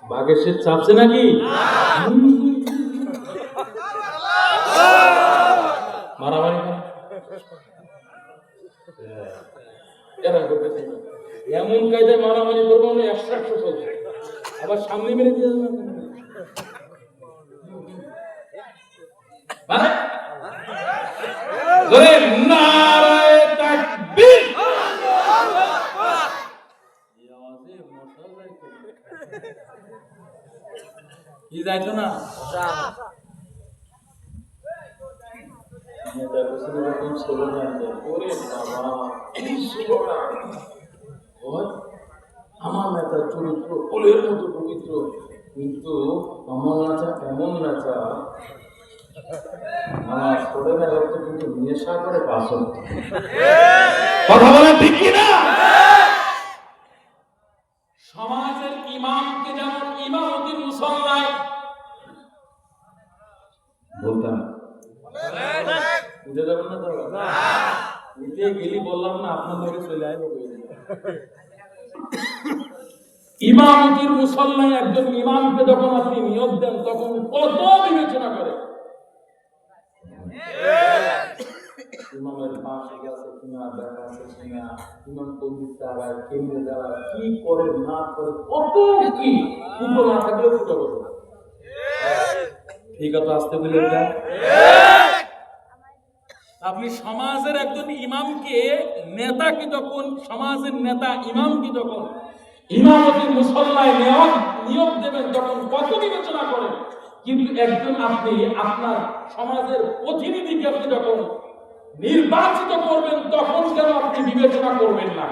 বাঘের সে চাপছে নাকি? মারামারি এমন কায়দায় মারামারি করবো না, 100 চলছে, আবার সামনে মেরে দিয়ে কি যাইতো না। আমার নেতা চরিত্র ফুলের মতো পবিত্র, কিন্তু আমার নাচা এমন নাচা আমার ছোট নেতা কিন্তু নেশা করে পাশন। কথা বলা ঠিক কিনা? সমাজের ইমামকে যেমন ইমামতির মুসল্লায় বলতাম বুঝে যাবেন না, তো বুঝে গেলি বললাম না আপনার লোকে চলে আসবো। ইমামতির মুসল্লায় একজন ইমামকে যখন আপনি নিয়োগ দেন তখন কত বিবেচনা করে ইমামের পাশে গেছে কিনা, দেখা আছে কিনা, ইমাম পন্ডিত তারা কেন্দ্রে যারা কি করে না করে, কত কি ফুটো না থাকলেও ফুটো করবে। ঠিক আছে, আসতে বলে আপনি সমাজের একজন ইমামকে নেতাকে যখন, সমাজের নেতা ইমামকে যখন ইমামতির মুসল্লায় নিয়োগ দেবেন তখন কত বিবেচনা করেন, কিন্তু একজন আপনি আপনার সমাজের প্রতিনিধিকে আপনি যখন নির্বাচিত করবেন তখন কেন আপনি বিবেচনা করবেন না?